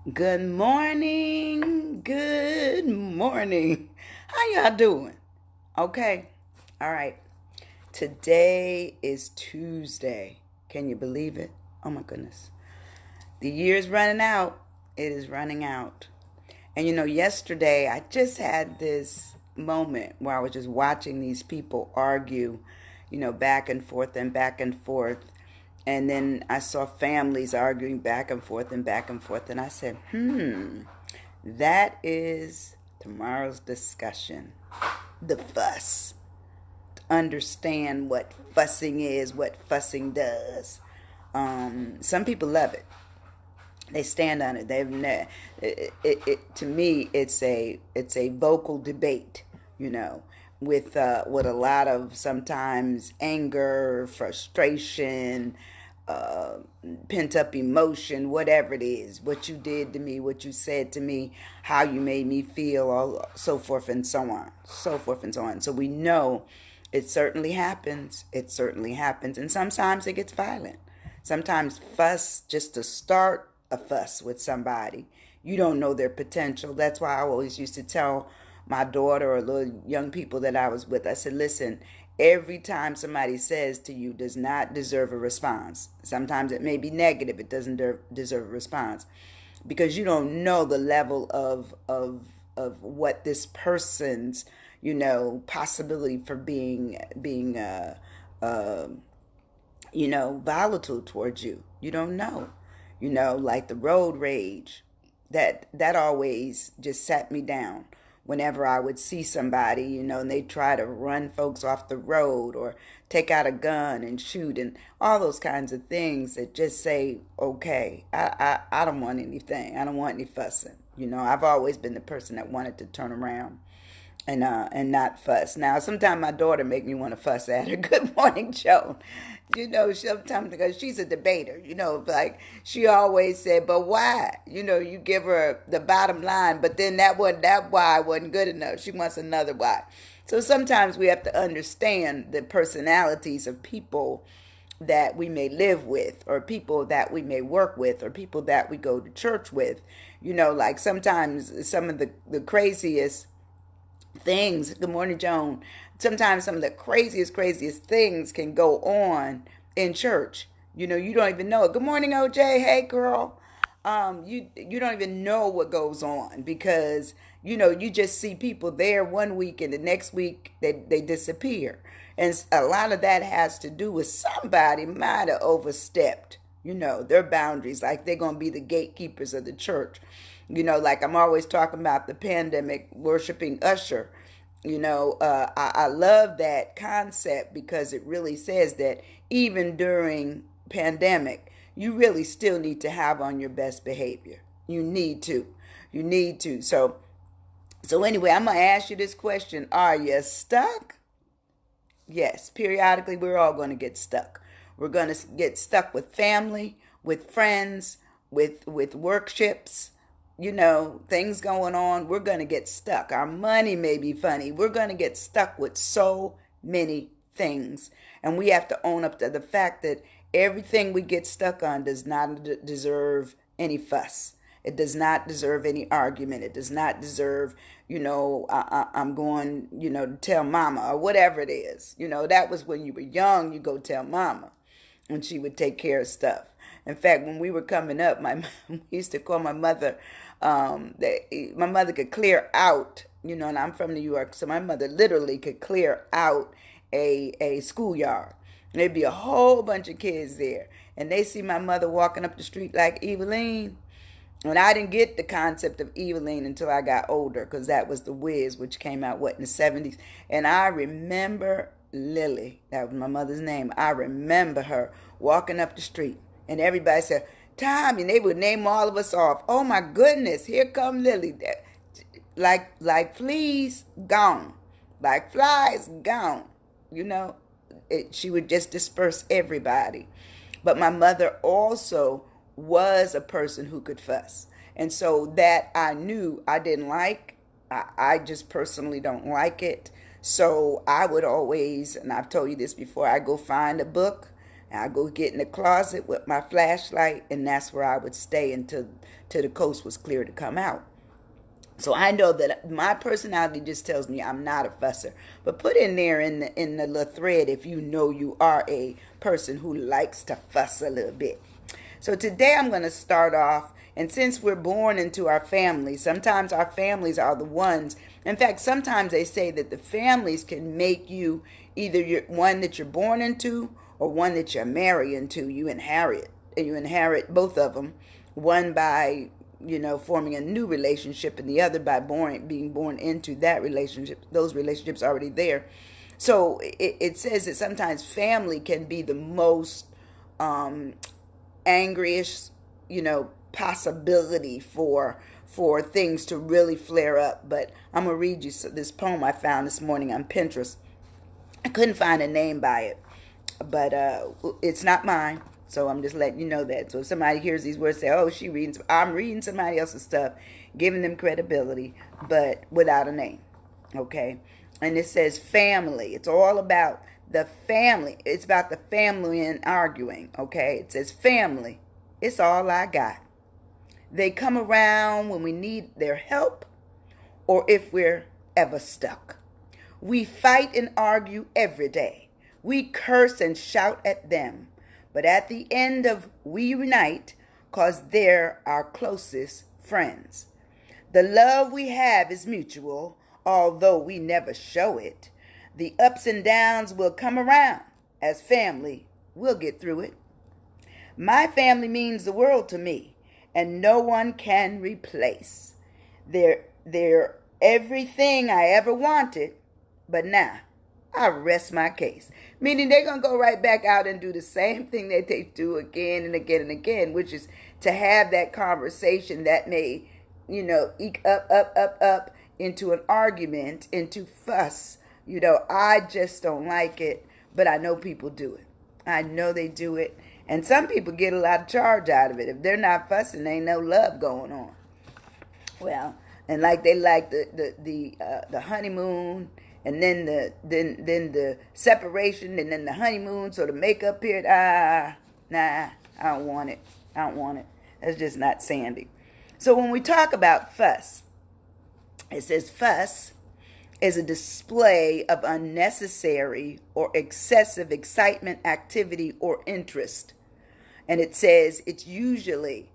Good morning. Good morning. How y'all doing? Okay. All right. Today is Tuesday. Can you believe it? Oh my goodness. The year's running out. It is running out. And yesterday I just had this moment where I was just watching these people argue, back and forth and back and forth. And then I saw families arguing back and forth and back and forth. And I said, that is tomorrow's discussion. The fuss. Understand what fussing is, what fussing does. Some people love it. They stand on it. To me, it's a vocal debate, you know, with a lot of sometimes anger, frustration, uh, pent up emotion, whatever it is, what you did to me, what you said to me, how you made me feel, all so forth and so on, so forth and so on. So we know it certainly happens. It certainly happens, and sometimes it gets violent. Sometimes fuss just to start a fuss with somebody. You don't know their potential. That's why I always used to tell my daughter or little young people that I was with, I said, listen, every time somebody says to you does not deserve a response. Sometimes it may be negative, it doesn't deserve a response because you don't know the level of what this person's possibility for uh volatile towards you. You don't know. Like the road rage. That always just sat me down. Whenever I would see somebody, and they try to run folks off the road or take out a gun and shoot and all those kinds of things that just say, okay, I don't want anything. I don't want any fussing. I've always been the person that wanted to turn around and not fuss. Now, sometimes my daughter make me want to fuss at her. Good morning, Joan. Sometimes because she's a debater. Like she always said, but why? You give her the bottom line, but then that why wasn't good enough. She wants another why. So sometimes we have to understand the personalities of people that we may live with, or people that we may work with, or people that we go to church with. Like sometimes some of the craziest things. Good morning, Joan. Sometimes some of the craziest things can go on in church. You don't even know it. Good morning, OJ. Hey, girl. You don't even know what goes on because you just see people there one week and the next week they disappear, and a lot of that has to do with somebody might have overstepped their boundaries, like they're gonna be the gatekeepers of the church. Like I'm always talking about the pandemic worshiping usher. I love that concept because it really says that even during pandemic, you really still need to have on your best behavior. You need to. You need to. So anyway, I'm gonna ask you this question: are you stuck? Yes, periodically we're all going to get stuck. We're going to get stuck with family, with friends, with workshops, things going on. We're going to get stuck. Our money may be funny. We're going to get stuck with so many things. And we have to own up to the fact that everything we get stuck on does not deserve any fuss. It does not deserve any argument. It does not deserve, I'm going, to tell mama or whatever it is. That was when you were young, you go tell mama and she would take care of stuff. In fact, when we were coming up, we used to call my mother, my mother could clear out, and I'm from New York, so my mother literally could clear out a schoolyard. There'd be a whole bunch of kids there, and they see my mother walking up the street like Eveline. And I didn't get the concept of Eveline until I got older, because that was The Wiz, which came out, in the 70s. And I remember Lily, that was my mother's name. I remember her walking up the street, and everybody said, Tommy, and they would name all of us off. Oh my goodness, here come Lily. Like fleas, gone. Like flies, gone. She would just disperse everybody. But my mother also was a person who could fuss. And so that I knew I didn't like. I just personally don't like it. So I would always, and I've told you this before, I go find a book And I go get in the closet with my flashlight, and that's where I would stay until the coast was clear to come out. So I know that my personality just tells me I'm not a fusser. But put in there in the little thread if you know you are a person who likes to fuss a little bit. So today I'm going to start off, and since we're born into our families, sometimes our families are the ones. In fact, sometimes they say that the families can make you either one that you're born into or one that you're married into. You inherit both of them, one by forming a new relationship, and the other by being born into that relationship, those relationships already there. So it says that sometimes family can be the most angriest, possibility for things to really flare up. But I'm gonna read you this poem I found this morning on Pinterest. I couldn't find a name by it, but it's not mine. So I'm just letting you know that. So if somebody hears these words, say, "Oh, I'm reading somebody else's stuff," giving them credibility, but without a name. Okay, and it says family. It's all about the family. It's about the family and arguing. Okay, it says family. It's all I got. They come around when we need their help, or if we're ever stuck. We fight and argue every day. We curse and shout at them. But at the end of we unite, 'cause they're our closest friends. The love we have is mutual, although we never show it. The ups and downs will come around. As family, we'll get through it. My family means the world to me, and no one can replace. They're everything I ever wanted, but now I rest my case. Meaning they're going to go right back out and do the same thing that they do again and again and again, which is to have that conversation that may, eke up into an argument, into fuss. I just don't like it, but I know people do it. I know they do it. And some people get a lot of charge out of it. If they're not fussing, there ain't no love going on. Well, and like they like the honeymoon, and then the separation, and then the honeymoon, so the makeup period. Nah, I don't want it. That's just not Sandy. So when we talk about fuss, it says fuss is a display of unnecessary or excessive excitement, activity, or interest. And it says it's ballyhop.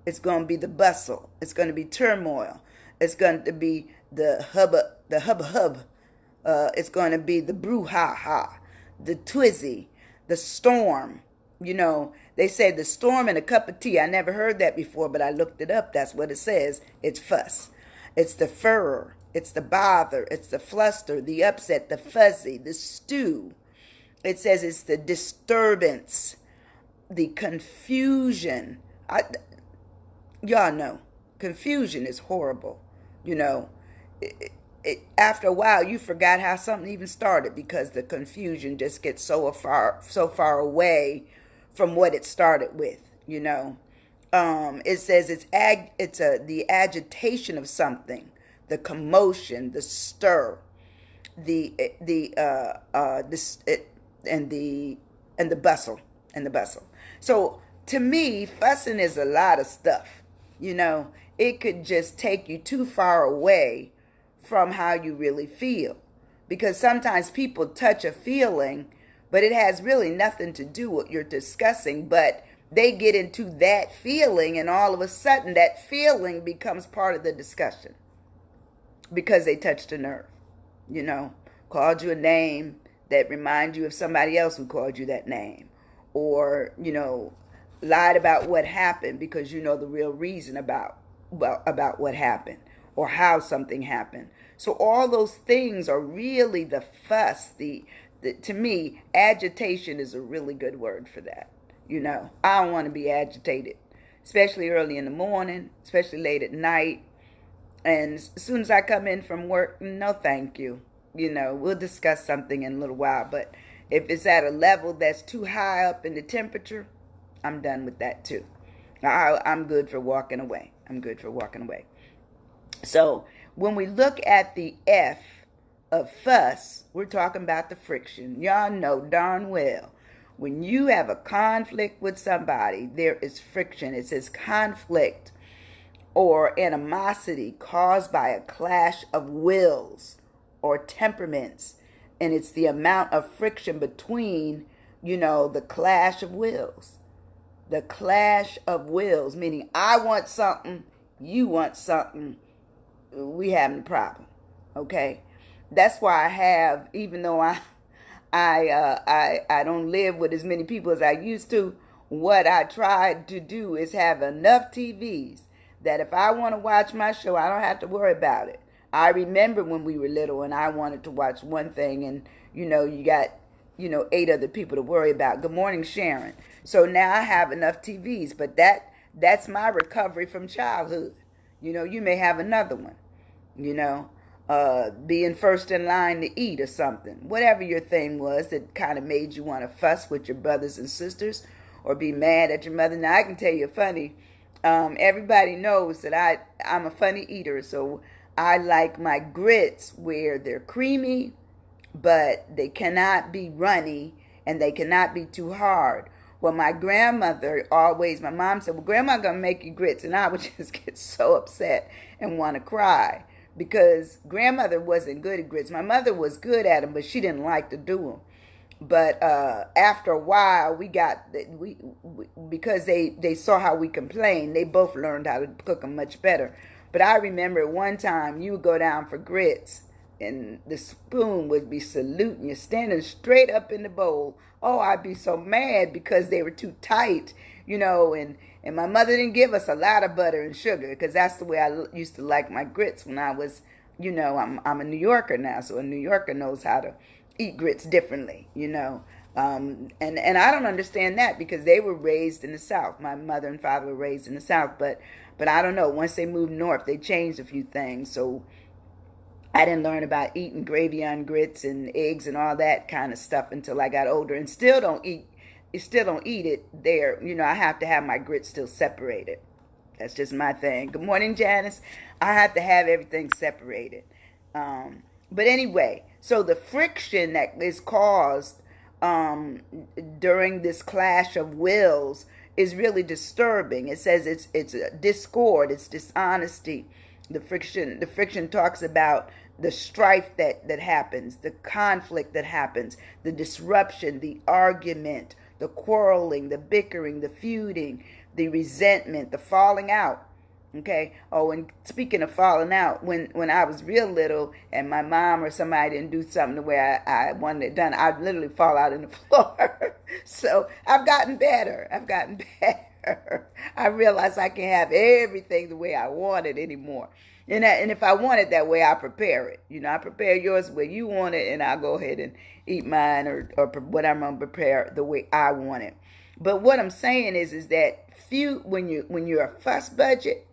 It's going to be the bustle. It's going to be turmoil. It's going to be the hubba. It's going to be the brouhaha, the twizzy, the storm. They say the storm and a cup of tea. I never heard that before, but I looked it up. That's what it says. It's fuss. It's the furor. It's the bother. It's the fluster, the upset, the fuzzy, the stew. It says it's the disturbance, the confusion. Y'all know, confusion is horrible. After a while, you forgot how something even started because the confusion just gets so far away from what it started with. It says the agitation of something, the commotion, the stir, and the bustle. So to me, fussing is a lot of stuff. It could just take you too far away from how you really feel, because sometimes people touch a feeling, but it has really nothing to do with what you're discussing, but they get into that feeling, and all of a sudden that feeling becomes part of the discussion because they touched a nerve, called you a name that reminds you of somebody else who called you that name, or, lied about what happened because you know the real reason about what happened or how something happened. So all those things are really the fuss. To me, agitation is a really good word for that. I don't want to be agitated, especially early in the morning, especially late at night. And as soon as I come in from work, no thank you. We'll discuss something in a little while. But if it's at a level that's too high up in the temperature, I'm done with that too. I'm good for walking away. So when we look at the F of fuss, we're talking about the friction. Y'all know darn well When you have a conflict with somebody, there is friction. It says conflict or animosity caused by a clash of wills or temperaments. And it's the amount of friction between, the clash of wills. The clash of wills, meaning I want something, you want something, we having a problem. Okay? That's why I have, even though I don't live with as many people as I used to, what I tried to do is have enough TVs that if I want to watch my show, I don't have to worry about it. I remember when we were little and I wanted to watch one thing and, you got, 8 other people to worry about. Good morning, Sharon. So now I have enough TVs, but that's my recovery from childhood. You may have another one, being first in line to eat or something. Whatever your thing was that kind of made you want to fuss with your brothers and sisters or be mad at your mother. Now, I can tell you funny. Everybody knows that I'm a funny eater, so I like my grits where they're creamy, but they cannot be runny and they cannot be too hard. Well, my grandmother always, my mom said, well, Grandma gonna make you grits. And I would just get so upset and want to cry because grandmother wasn't good at grits. My mother was good at them, but she didn't like to do them. But after a while, we because they saw how we complained, they both learned how to cook them much better. But I remember one time you would go down for grits and the spoon would be saluting you, standing straight up in the bowl. Oh, I'd be so mad because they were too tight, and my mother didn't give us a lot of butter and sugar because that's the way I used to like my grits when I was, I'm a New Yorker now, so a New Yorker knows how to eat grits differently, and I don't understand that because they were raised in the South. My mother and father were raised in the South, but I don't know. Once they moved north, they changed a few things, so I didn't learn about eating gravy on grits and eggs and all that kind of stuff until I got older, and still don't eat it there. I have to have my grits still separated. That's just my thing. Good morning, Janice. I have to have everything separated. But anyway, so the friction that is caused during this clash of wills is really disturbing. It says it's a discord, it's dishonesty. The friction talks about the strife that happens, the conflict that happens, the disruption, the argument, the quarreling, the bickering, the feuding, the resentment, the falling out. Okay. Oh, and speaking of falling out, when I was real little and my mom or somebody didn't do something the way I wanted it done, I'd literally fall out on the floor. So I've gotten better. I realize I can't have everything the way I want it anymore. And if I want it that way, I prepare it. I prepare yours the way you want it, and I'll go ahead and eat mine or what I'm gonna prepare the way I want it. But what I'm saying is that when you're a fuss budget,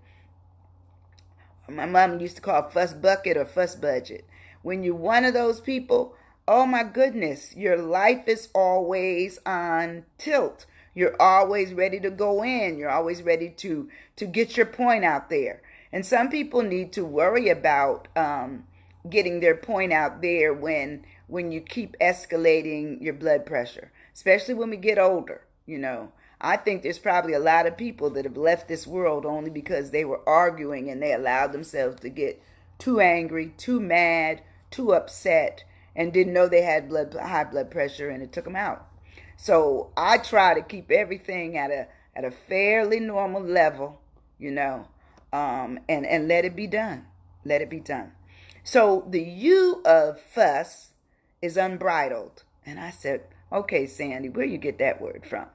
my mom used to call it fuss bucket or fuss budget. When you're one of those people, oh my goodness, your life is always on tilt. You're always ready to go in. You're always ready to get your point out there. And some people need to worry about getting their point out there when you keep escalating your blood pressure, especially when we get older. I think there's probably a lot of people that have left this world only because they were arguing and they allowed themselves to get too angry, too mad, too upset, and didn't know they had high blood pressure, and it took them out. So I try to keep everything at a fairly normal level, and let it be done. Let it be done. So the U of fuss is unbridled. And I said, okay, Sandy, where you get that word from?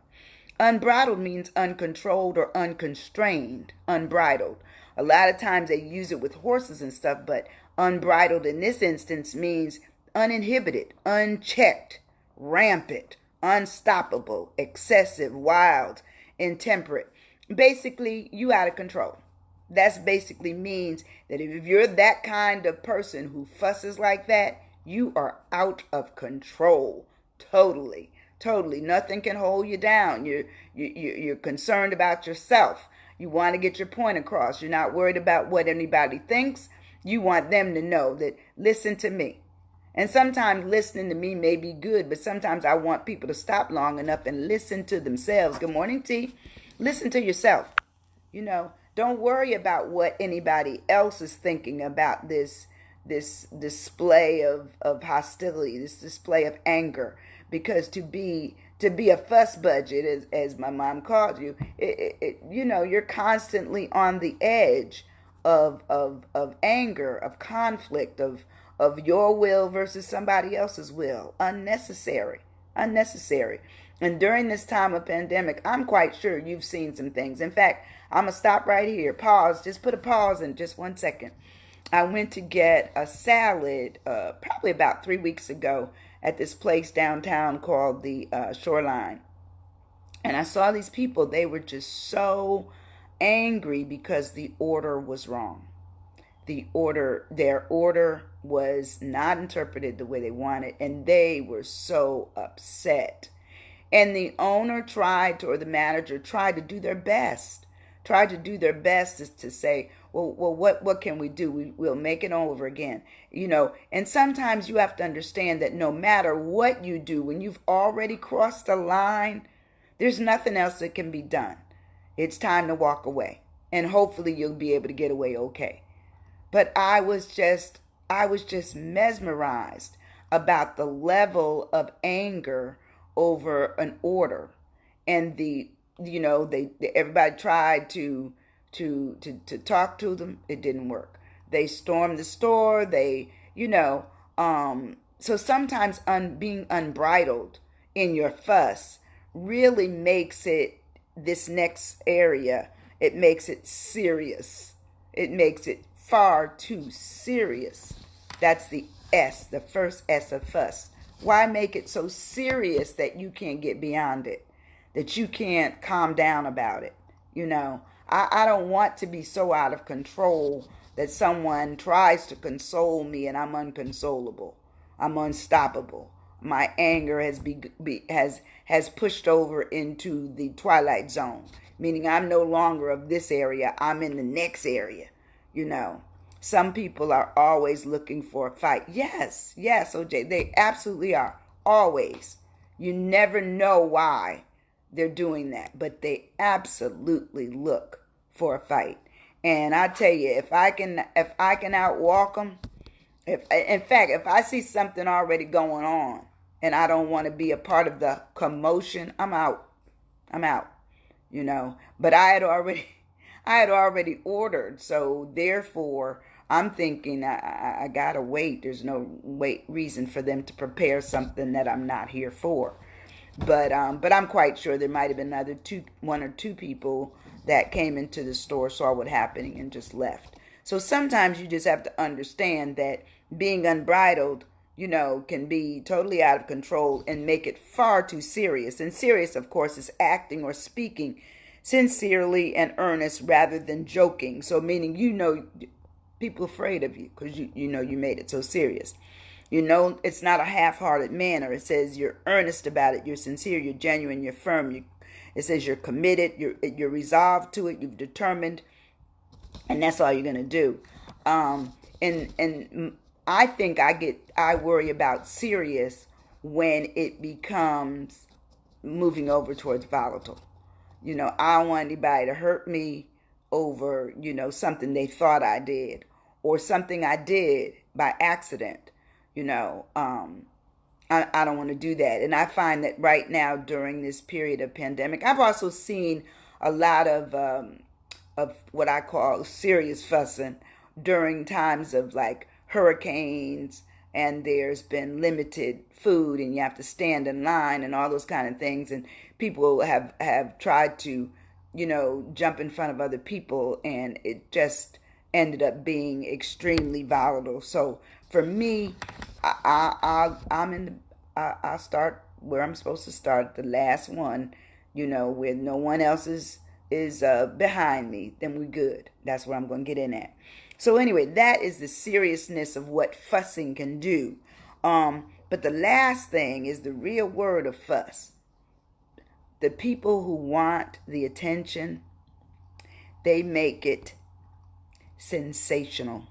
Unbridled means uncontrolled or unconstrained, unbridled. A lot of times they use it with horses and stuff, but unbridled in this instance means uninhibited, unchecked, rampant, unstoppable, excessive, wild, intemperate. Basically, you out of control. That's basically means that if you're that kind of person who fusses like that, you are out of control. Totally. Nothing can hold you down. You're concerned about yourself. You want to get your point across. You're not worried about what anybody thinks. You want them to know that, listen to me. And sometimes listening to me may be good, but sometimes I want people to stop long enough and listen to themselves. Good morning, T. Listen to yourself. Don't worry about what anybody else is thinking about this display of hostility, this display of anger. Because to be a fuss budget, as my mom called you, you're constantly on the edge of anger, of conflict, of your will versus somebody else's will. Unnecessary. And during this time of pandemic, I'm quite sure you've seen some things. In fact, I'm going to stop right here. Pause. Just put a pause in just 1 second. I went to get a salad probably about 3 weeks ago at this place downtown called the Shoreline. And I saw these people. They were just so angry because the order was wrong. Their order was not interpreted the way they wanted, and they were so upset. And the owner or the manager tried to do their best. Is to say, well, what can we do? We'll make it over again. And sometimes you have to understand that no matter what you do, when you've already crossed the line, there's nothing else that can be done. It's time to walk away. And hopefully you'll be able to get away okay. But I was just mesmerized about the level of anger over an order. And everybody tried to talk to them. It didn't work. They stormed the store. So sometimes being unbridled in your fuss really makes it, this next area, it makes it serious. It makes it far too serious. That's the S, the first S of fuss. Why make it so serious that you can't get beyond it, that you can't calm down about it? I don't want to be so out of control that someone tries to console me and I'm unconsolable. I'm unstoppable. My anger has pushed over into the twilight zone, meaning I'm no longer of this area. I'm in the next area. Some people are always looking for a fight. Yes, OJ, they absolutely are. Always. You never know why they're doing that, but they absolutely look for a fight. And I tell you, if I can outwalk them, if I see something already going on and I don't want to be a part of the commotion, I'm out. But I had already ordered, so therefore I'm thinking I gotta wait. There's no reason for them to prepare something that I'm not here for. But I'm quite sure there might have been one or two people that came into the store, saw what happening, and just left. So sometimes you just have to understand that being unbridled, can be totally out of control and make it far too serious. And serious, of course, is acting or speaking sincerely and earnest rather than joking. So meaning, people afraid of you because you made it so serious. It's not a half-hearted manner. It says you're earnest about it. You're sincere. You're genuine. You're firm. It says you're committed. You're resolved to it. You've determined, and that's all you're gonna do. And I think I worry about serious when it becomes moving over towards volatile. I don't want anybody to hurt me over, something they thought I did or something I did by accident. I don't want to do that. And I find that right now during this period of pandemic, I've also seen a lot of what I call serious fussing during times of like hurricanes, and there's been limited food and you have to stand in line and all those kind of things, and people have tried to jump in front of other people, and it just ended up being extremely volatile. So for me, I'll start where I'm supposed to start, the last one, where no one else is behind me. Then we're good. That's where I'm going to get in at. So anyway, that is the seriousness of what fussing can do. But the last thing is the real word of fuss. The people who want the attention, they make it sensational.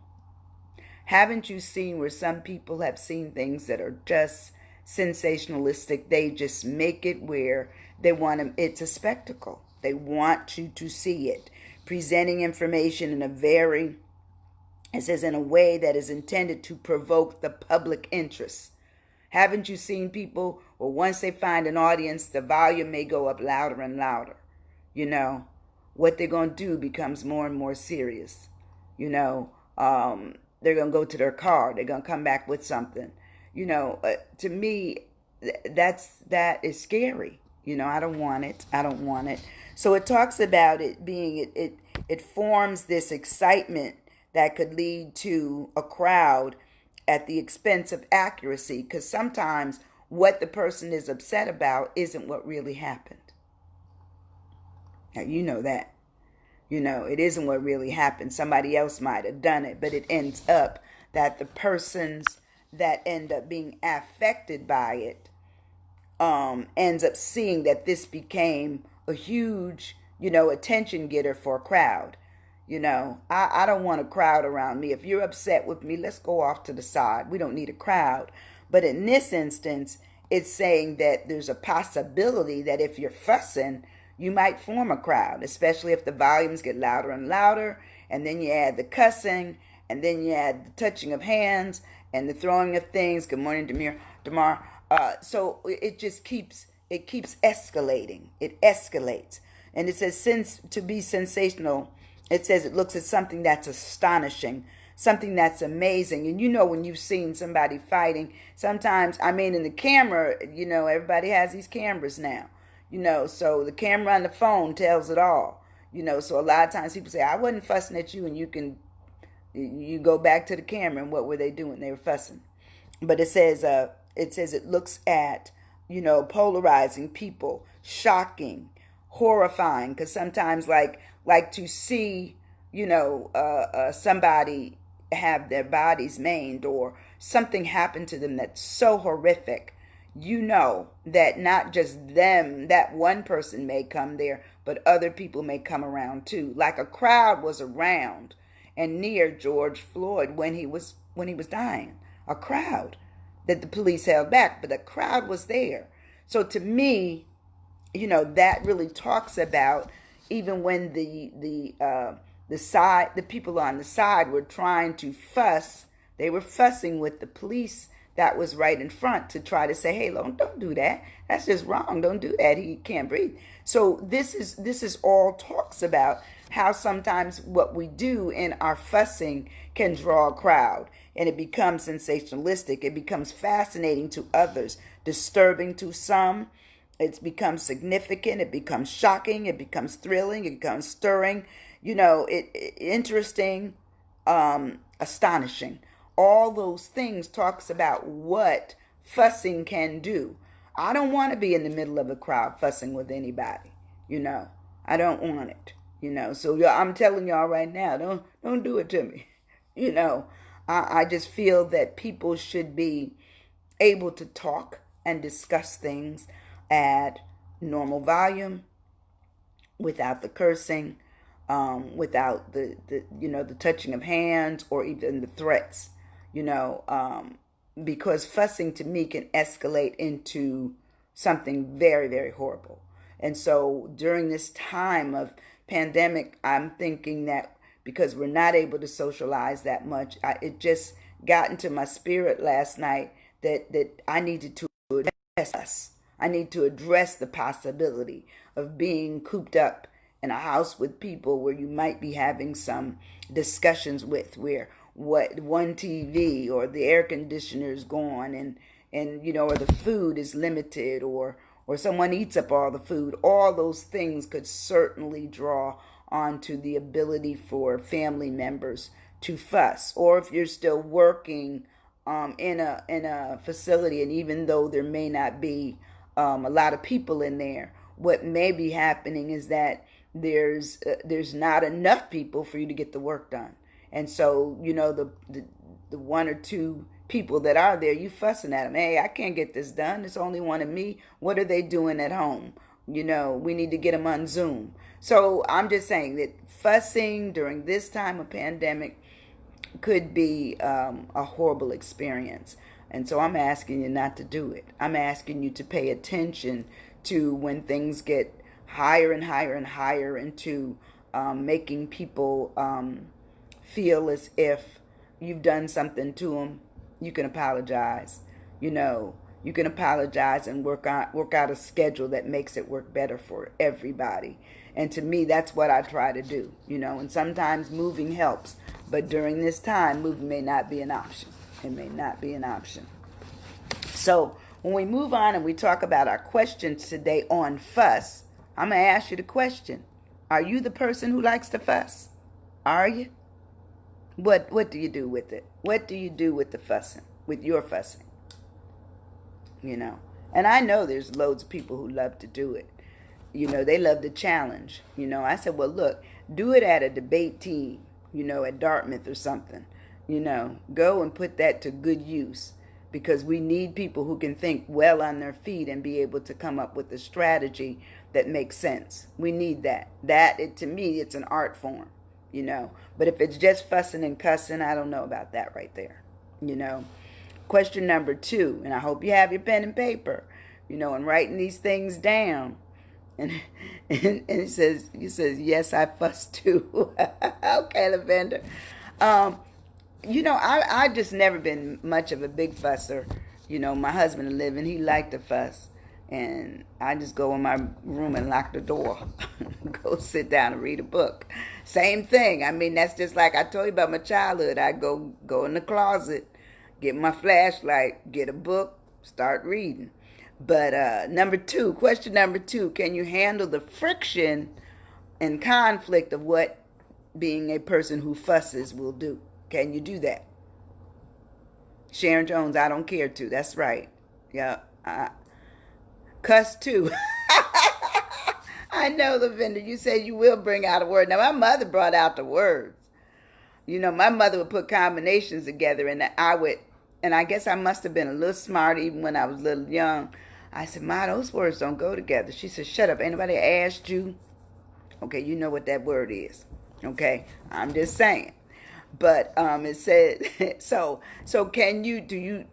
Haven't you seen where some people have seen things that are just sensationalistic? They just make it where they want to, it's a spectacle. They want you to see it. Presenting information in a very, it says, in a way that is intended to provoke the public interest. Haven't you seen people, or once they find an audience, the volume may go up louder and louder? You know, what they're going to do becomes more and more serious. You know, they're going to go to their car. They're going to come back with something. You know, to me, that is scary. You know, I don't want it. I don't want it. So it talks about it being, it forms this excitement that could lead to a crowd at the expense of accuracy, because sometimes what the person is upset about isn't what really happened. Now, you know that. You know, it isn't what really happened. Somebody else might have done it, but it ends up that the persons that end up being affected by it ends up seeing that this became a huge, attention getter for a crowd. I don't want a crowd around me. If you're upset with me, let's go off to the side. We don't need a crowd. But in this instance, it's saying that there's a possibility that if you're fussing, you might form a crowd, especially if the volumes get louder and louder, and then you add the cussing, and then you add the touching of hands and the throwing of things. Good morning, Damar. So it just keeps escalating. It escalates. And it says, since to be sensational, it says it looks at something that's astonishing, something that's amazing. And when you've seen somebody fighting, sometimes, in the camera, everybody has these cameras now, so the camera on the phone tells it all, so a lot of times people say, I wasn't fussing at you, and you go back to the camera, and what were they doing? They were fussing. But it says it looks at, polarizing people, shocking, horrifying, because sometimes like to see, somebody have their bodies maimed or something happen to them that's so horrific, that not just them, that one person may come there, but other people may come around too. Like a crowd was around and near George Floyd when he was dying. A crowd that the police held back, but a crowd was there. So to me, that really talks about even when the people on the side were trying to fuss, they were fussing with the police that was right in front to try to say, hey, don't do that. That's just wrong. Don't do that. He can't breathe. So this is all talks about how sometimes what we do in our fussing can draw a crowd, and it becomes sensationalistic. It becomes fascinating to others, disturbing to some. It becomes significant. It becomes shocking. It becomes thrilling. It becomes stirring. Interesting, astonishing. All those things talks about what fussing can do. I don't want to be in the middle of a crowd fussing with anybody. I don't want it. So I'm telling y'all right now, don't do it to me. I just feel that people should be able to talk and discuss things at normal volume, without the cursing, without the touching of hands or even the threats, because fussing to me can escalate into something very, very horrible. And so during this time of pandemic, I'm thinking that because we're not able to socialize that much, it just got into my spirit last night that I needed to address us. I need to address the possibility of being cooped up in a house with people where you might be having some discussions with, where one TV or the air conditioner is gone, and or the food is limited, or someone eats up all the food. All those things could certainly draw onto the ability for family members to fuss. Or if you're still working in a facility, and even though there may not be a lot of people in there, what may be happening is that there's not enough people for you to get the work done. And so, the one or two people that are there, you fussing at them. Hey, I can't get this done. It's only one of me. What are they doing at home? We need to get them on Zoom. So I'm just saying that fussing during this time of pandemic could be a horrible experience. And so I'm asking you not to do it. I'm asking you to pay attention to when things get higher and higher and higher into making people feel as if you've done something to them. You can apologize. You know, you can apologize and work out a schedule that makes it work better for everybody. And to me, that's what I try to do. You know, and sometimes moving helps, but during this time, moving may not be an option. It may not be an option. So when we move on and we talk about our questions today on fuss, I'm going to ask you the question. Are you the person who likes to fuss? Are you? What do you do with it? What do you do with the fussing, with your fussing? You know, and I know there's loads of people who love to do it. You know, they love the challenge. You know, I said, well, look, do it at a debate team, you know, at Dartmouth or something. You know, go and put that to good use, because we need people who can think well on their feet and be able to come up with a strategy that makes sense. We need that. To me, it's an art form, you know. But if it's just fussing and cussing, I don't know about that right there, you know. Question number 2, and I hope you have your pen and paper, you know, and writing these things down. And he says, yes, I fuss too. Okay, Lavender. You know, I just never been much of a big fusser. You know, my husband living, he liked to fuss. And I just go in my room and lock the door. Go sit down and read a book. Same thing. I mean, that's just like I told you about my childhood. I go in the closet, get my flashlight, get a book, start reading. But question number 2, can you handle the friction and conflict of what being a person who fusses will do? Can you do that? Sharon Jones, I don't care to. That's right. Yeah. Cuss too. I know, Lavender, you said you will bring out a word. Now, my mother brought out the words. You know, my mother would put combinations together, and I guess I must have been a little smart even when I was a little young. I said, Ma, those words don't go together. She said, shut up. Anybody asked you? Okay, you know what that word is. Okay, I'm just saying. But it said, so can you,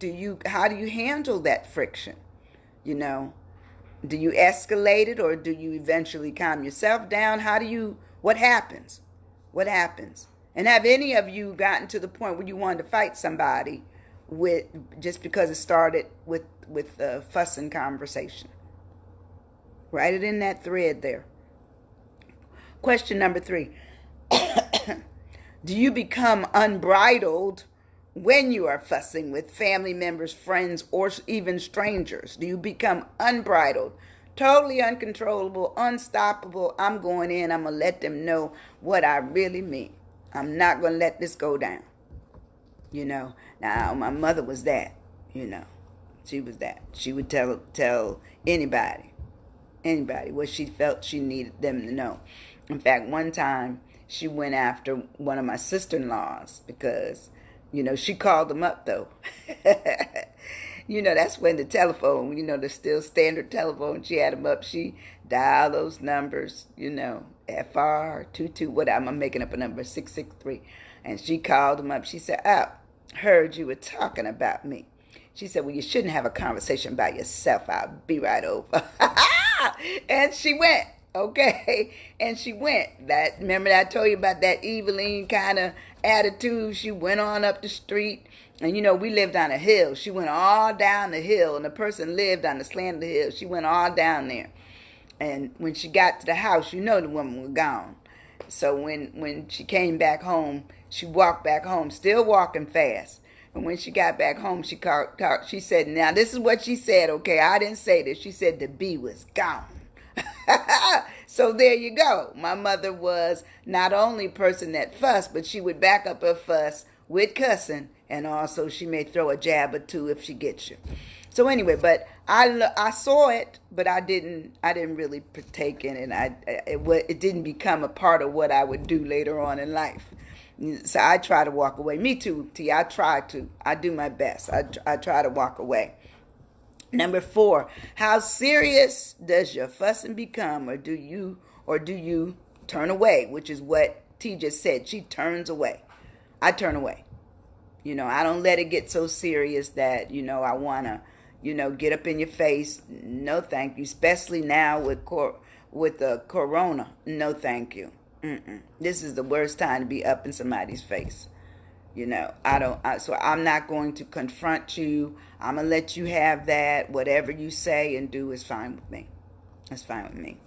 how do you handle that friction? You know, do you escalate it, or do you eventually calm yourself down? What happens? What happens? And have any of you gotten to the point where you wanted to fight somebody just because it started with a fussing conversation? Write it in that thread there. Question number 3. Do you become unbridled when you are fussing with family members, friends, or even strangers? Do you become unbridled, totally uncontrollable, unstoppable? I'm going in. I'm going to let them know what I really mean. I'm not going to let this go down. You know, now my mother was that, you know, she was that. She would tell anybody what she felt she needed them to know. In fact, one time she went after one of my sister-in-laws because, you know, she called them up though. You know, that's when the telephone, you know, the still standard telephone, she had them up. She dialed those numbers, you know, FR22, what I'm making up a number, 663. And she called them up. She said, oh, heard you were talking about me. She said, well, you shouldn't have a conversation about yourself. I'll be right over. And she went. Okay, and she went. Remember that I told you about that Eveline kind of attitude? She went on up the street, and you know, we lived on a hill. She went all down the hill, and the person lived on the slant of the hill. She went all down there. And when she got to the house, you know the woman was gone. So when she came back home, she walked back home, still walking fast. And when she got back home, she said, now this is what she said, okay? I didn't say this. She said the bee was gone. So there you go. My mother was not only a person that fussed, but she would back up her fuss with cussing, and also she may throw a jab or two if she gets you. So anyway, but I saw it, but I didn't really partake in it. It didn't become a part of what I would do later on in life. So I try to walk away. Me too, T. I try to. I do my best. I try to walk away. Number 4, how serious does your fussing become, or do you turn away? Which is what T just said. She turns away. I turn away. I don't let it get so serious that, I want to, get up in your face. No, thank you. Especially now with the corona. No, thank you. This is the worst time to be up in somebody's face. So I'm not going to confront you. I'm going to let you have that. Whatever you say and do is fine with me. That's fine with me.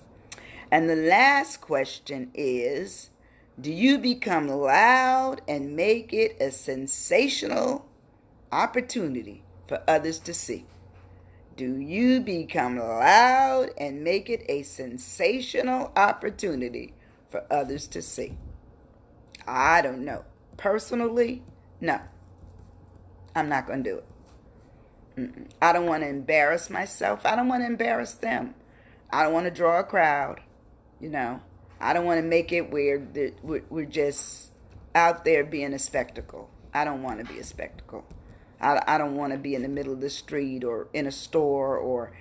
And the last question is, do you become loud and make it a sensational opportunity for others to see? Do you become loud and make it a sensational opportunity for others to see? I don't know. Personally, no. I'm not going to do it. I don't want to embarrass myself. I don't want to embarrass them. I don't want to draw a crowd. I don't want to make it where we're just out there being a spectacle. I don't want to be a spectacle. I don't want to be in the middle of the street or in a store or,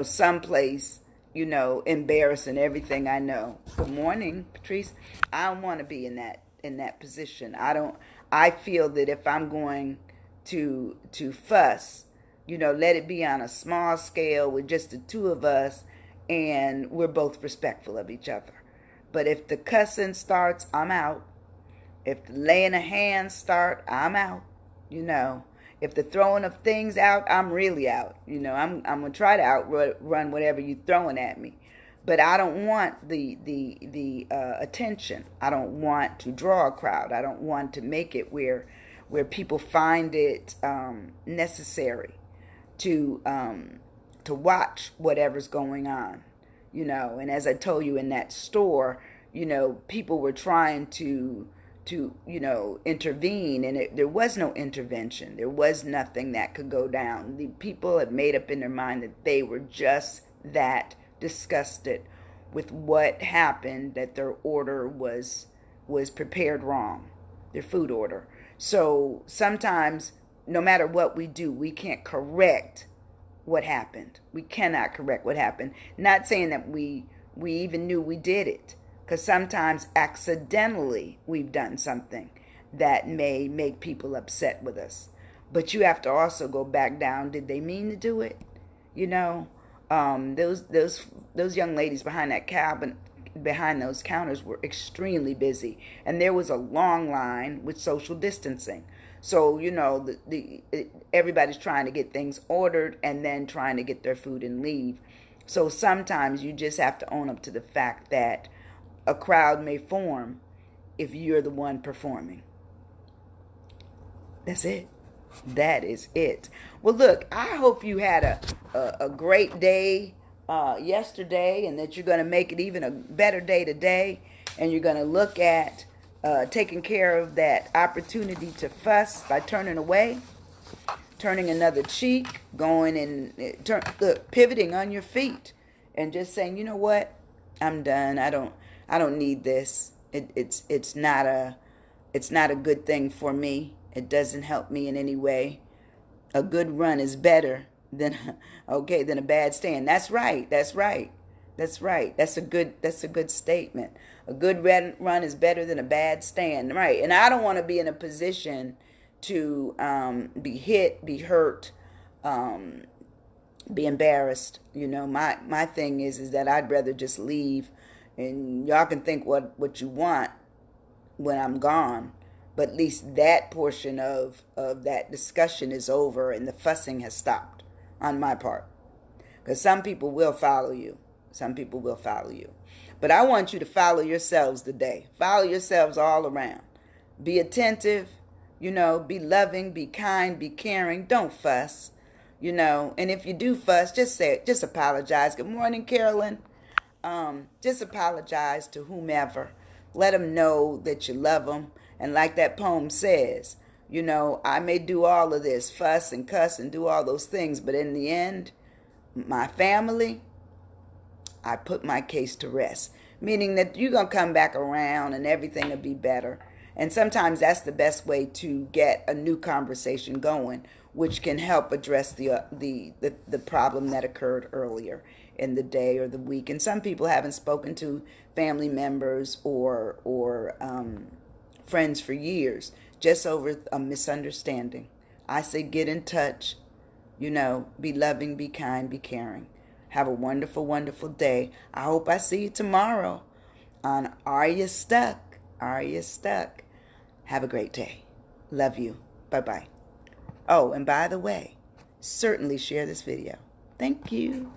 someplace, embarrassing everything I know. Good morning, Patrice. I don't want to be in that position. I feel that if I'm going to fuss, let it be on a small scale with just the two of us and we're both respectful of each other. But if the cussing starts, I'm out. If the laying of hands start, I'm out. If the throwing of things out, I'm really out. I'm gonna try to outrun whatever you're throwing at me, but I don't want the attention. I don't want to draw a crowd. I don't want to make it where people find it necessary to watch whatever's going on. And as I told you in that store, people were trying to intervene, and there was no intervention. There was nothing that could go down. The people had made up in their mind that they were just that disgusted with what happened, that their order was prepared wrong, their food order. So sometimes, no matter what we do, we can't correct what happened. We cannot correct what happened. Not saying that we even knew we did it, because sometimes accidentally we've done something that may make people upset with us. But you have to also go back down. Did they mean to do it? Those young ladies behind that cabin, behind those counters, were extremely busy, and there was a long line with social distancing. So everybody's trying to get things ordered and then trying to get their food and leave. So sometimes you just have to own up to the fact that a crowd may form if you're the one performing. That's it. That is it. Well, look, I hope you had a great day yesterday, and that you're going to make it even a better day today, and you're going to look at taking care of that opportunity to fuss by turning away, turning another cheek, going and pivoting on your feet, and just saying, you know what, I'm done. I don't need this. It's not a good thing for me. It doesn't help me in any way. A good run is better than a bad stand. That's right. That's a good statement. A good run is better than a bad stand. Right. And I don't want to be in a position to be hit, be hurt, be embarrassed. My thing is that I'd rather just leave, and y'all can think what you want when I'm gone. But at least that portion of that discussion is over and the fussing has stopped on my part. Because some people will follow you. Some people will follow you. But I want you to follow yourselves today. Follow yourselves all around. Be attentive, be loving, be kind, be caring. Don't fuss, And if you do fuss, just apologize. Good morning, Carolyn. Just apologize to whomever. Let them know that you love them. And like that poem says, I may do all of this, fuss and cuss and do all those things, but in the end, my family, I put my case to rest. Meaning that you're going to come back around and everything will be better. And sometimes that's the best way to get a new conversation going, which can help address the problem that occurred earlier in the day or the week. And some people haven't spoken to family members or friends for years. just over a misunderstanding. I say get in touch, be loving, be kind, be caring. Have a wonderful, wonderful day. I hope I see you tomorrow on Are You Stuck? Are You Stuck? Have a great day. Love you. Bye-bye. Oh, and by the way, certainly share this video. Thank you.